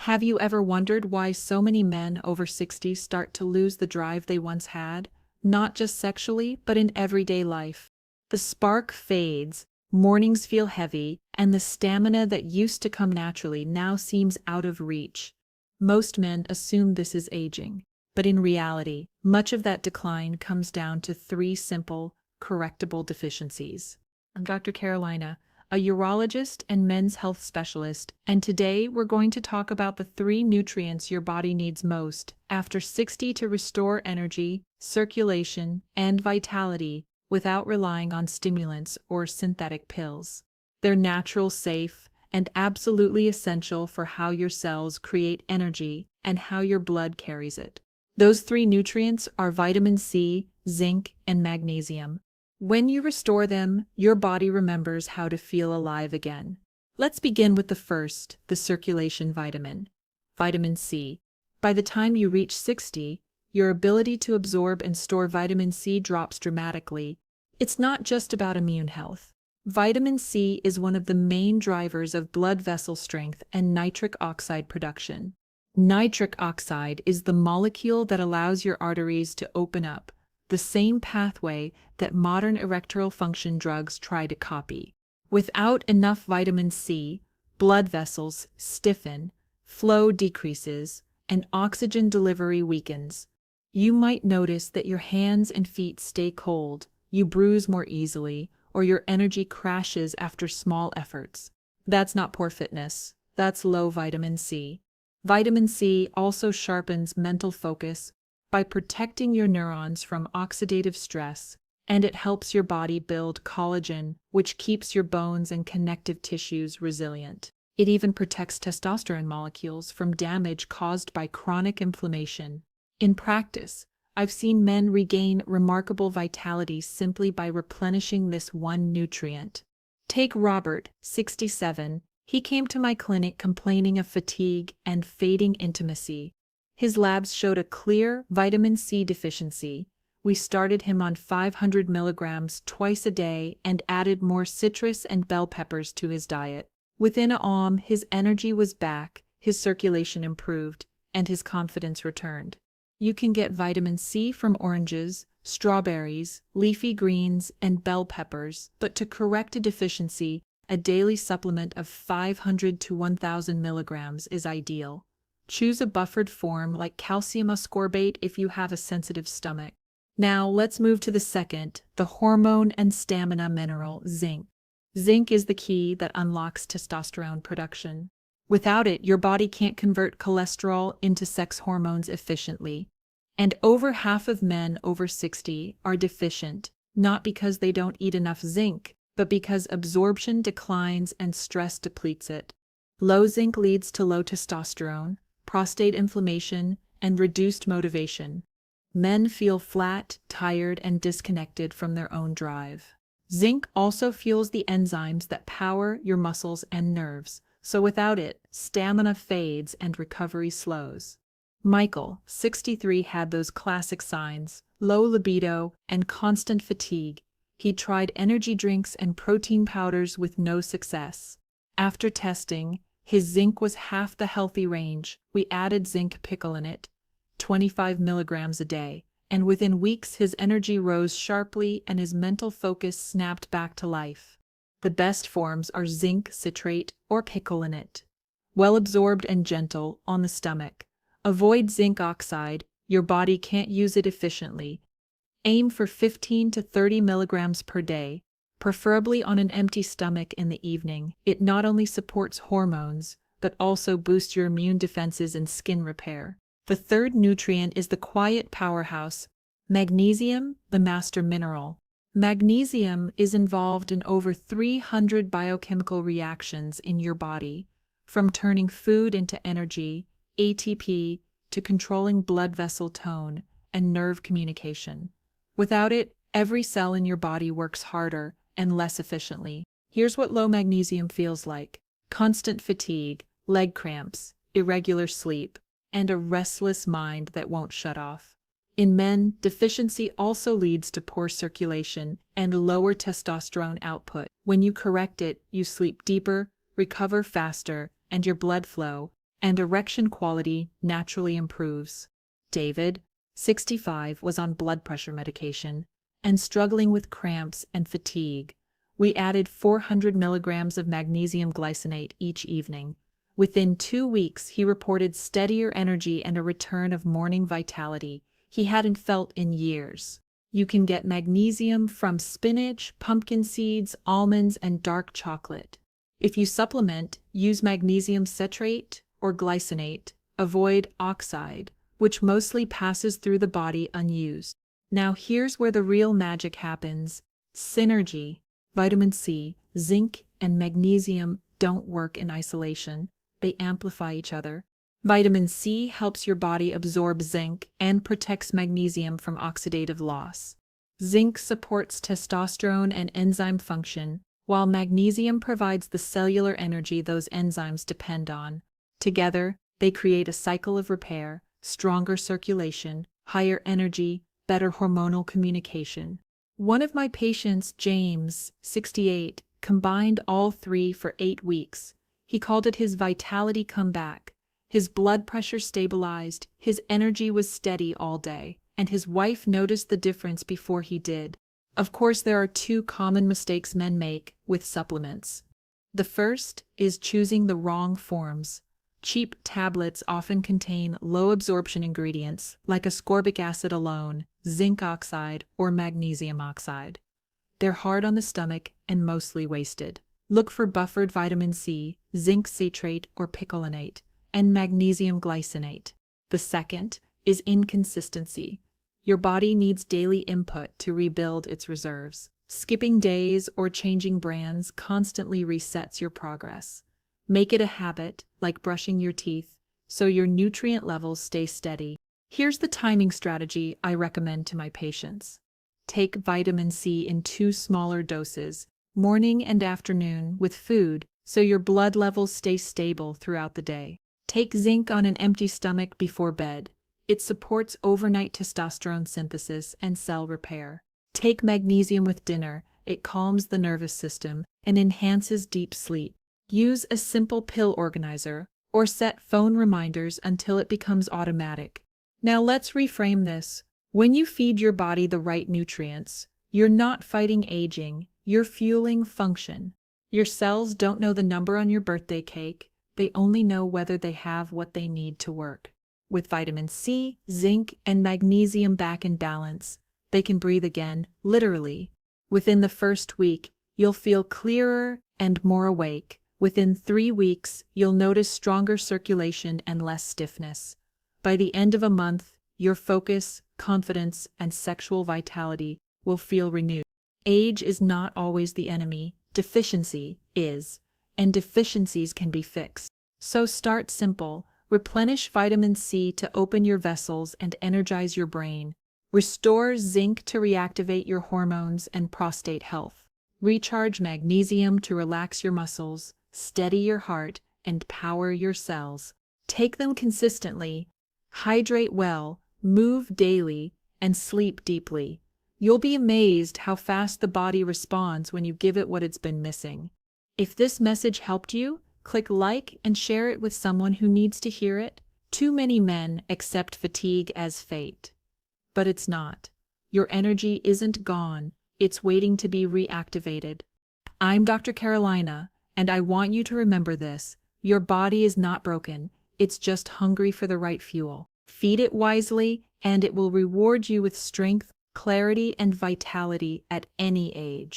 Have you ever wondered why so many men over 60 start to lose the drive they once had, not just sexually, but in everyday life? The spark fades, mornings feel heavy, and the stamina that used to come naturally now seems out of reach. Most men assume this is aging, but in reality, much of that decline comes down to three simple, correctable deficiencies. I'm Dr. Carolina, a urologist and men's health specialist, and today we're going to talk about the three nutrients your body needs most after 60 to restore energy, circulation, and vitality without relying on stimulants or synthetic pills. They're natural, safe, and absolutely essential for how your cells create energy and how your blood carries it. Those three nutrients are vitamin C, zinc, and magnesium. When you restore them, your body remembers how to feel alive again. Let's begin with the first, the circulation vitamin. Vitamin C. By the time you reach 60, your ability to absorb and store vitamin C drops dramatically. It's not just about immune health. Vitamin C is one of the main drivers of blood vessel strength and nitric oxide production. Nitric oxide is the molecule that allows your arteries to open up, the same pathway that modern erectile function drugs try to copy. Without enough vitamin C, blood vessels stiffen, flow decreases, and oxygen delivery weakens. You might notice that your hands and feet stay cold, you bruise more easily, or your energy crashes after small efforts. That's not poor fitness, that's low vitamin C. Vitamin C also sharpens mental focus by protecting your neurons from oxidative stress, and it helps your body build collagen, which keeps your bones and connective tissues resilient. It even protects testosterone molecules from damage caused by chronic inflammation. In practice, I've seen men regain remarkable vitality simply by replenishing this one nutrient. Take Robert, 67. He came to my clinic complaining of fatigue and fading intimacy. His labs showed a clear vitamin C deficiency. We started him on 500 milligrams twice a day and added more citrus and bell peppers to his diet. Within a his energy was back, his circulation improved, and his confidence returned. You can get vitamin C from oranges, strawberries, leafy greens, and bell peppers, but to correct a deficiency, a daily supplement of 500 to 1,000 milligrams is ideal. Choose a buffered form like calcium ascorbate if you have a sensitive stomach. Now let's move to the second, the hormone and stamina mineral, zinc. Zinc is the key that unlocks testosterone production. Without it, your body can't convert cholesterol into sex hormones efficiently. And over half of men over 60 are deficient, not because they don't eat enough zinc, but because absorption declines and stress depletes it. Low zinc leads to low testosterone, prostate inflammation, and reduced motivation. Men feel flat, tired, and disconnected from their own drive. Zinc also fuels the enzymes that power your muscles and nerves, so without it, stamina fades and recovery slows. Michael, 63, had those classic signs: low libido and constant fatigue. He tried energy drinks and protein powders with no success. After testing, his zinc was half the healthy range. We added zinc picolinate, 25 milligrams a day, and within weeks his energy rose sharply and his mental focus snapped back to life. The best forms are zinc citrate or picolinate, well absorbed and gentle on the stomach. Avoid zinc oxide, your body can't use it efficiently. Aim for 15 to 30 milligrams per day, preferably on an empty stomach in the evening. It not only supports hormones, but also boosts your immune defenses and skin repair. The third nutrient is the quiet powerhouse, magnesium, the master mineral. Magnesium is involved in over 300 biochemical reactions in your body, from turning food into energy, ATP, to controlling blood vessel tone and nerve communication. Without it, every cell in your body works harder and less efficiently. Here's what low magnesium feels like: constant fatigue, leg cramps, irregular sleep, and a restless mind that won't shut off. In men, deficiency also leads to poor circulation and lower testosterone output. When you correct it, you sleep deeper, recover faster, and your blood flow, and erection quality naturally improves. David, 65, was on blood pressure medication and struggling with cramps and fatigue. We added 400 milligrams of magnesium glycinate each evening. Within 2 weeks, he reported steadier energy and a return of morning vitality he hadn't felt in years. You can get magnesium from spinach, pumpkin seeds, almonds, and dark chocolate. If you supplement, use magnesium citrate or glycinate. Avoid oxide, which mostly passes through the body unused. Now here's where the real magic happens. Synergy. Vitamin C, zinc, and magnesium don't work in isolation. They amplify each other. Vitamin C helps your body absorb zinc and protects magnesium from oxidative loss. Zinc supports testosterone and enzyme function, while magnesium provides the cellular energy those enzymes depend on. Together, they create a cycle of repair, stronger circulation, higher energy, better hormonal communication. One of my patients, James, 68, combined all three for 8 weeks. He called it his vitality comeback. His blood pressure stabilized, his energy was steady all day, and his wife noticed the difference before he did. Of course, there are 2 common mistakes men make with supplements. The first is choosing the wrong forms. Cheap tablets often contain low-absorption ingredients like ascorbic acid alone, zinc oxide, or magnesium oxide. They're hard on the stomach and mostly wasted. Look for buffered vitamin C, zinc citrate or picolinate, and magnesium glycinate. The second is inconsistency. Your body needs daily input to rebuild its reserves. Skipping days or changing brands constantly resets your progress. Make it a habit, like brushing your teeth, so your nutrient levels stay steady. Here's the timing strategy I recommend to my patients. Take vitamin C in 2 smaller doses, morning and afternoon, with food, so your blood levels stay stable throughout the day. Take zinc on an empty stomach before bed. It supports overnight testosterone synthesis and cell repair. Take magnesium with dinner. It calms the nervous system and enhances deep sleep. Use a simple pill organizer or set phone reminders until it becomes automatic. Now let's reframe this. When you feed your body the right nutrients, you're not fighting aging, you're fueling function. Your cells don't know the number on your birthday cake, they only know whether they have what they need to work. With vitamin C, zinc, and magnesium back in balance, they can breathe again, literally. Within the first week, you'll feel clearer and more awake. Within 3 weeks, you'll notice stronger circulation and less stiffness. By the end of a month, your focus, confidence, and sexual vitality will feel renewed. Age is not always the enemy, deficiency is, and deficiencies can be fixed. So start simple. Replenish vitamin C to open your vessels and energize your brain. Restore zinc to reactivate your hormones and prostate health. Recharge magnesium to relax your muscles, steady your heart, and power your cells. Take them consistently. Hydrate well, move daily, and sleep deeply. You'll be amazed how fast the body responds when you give it what it's been missing. If this message helped you, click like and share it with someone who needs to hear it. Too many men accept fatigue as fate. But it's not. Your energy isn't gone, it's waiting to be reactivated. I'm Dr. Carolina, and I want you to remember this. Your body is not broken, it's just hungry for the right fuel. Feed it wisely, and it will reward you with strength, clarity, and vitality at any age.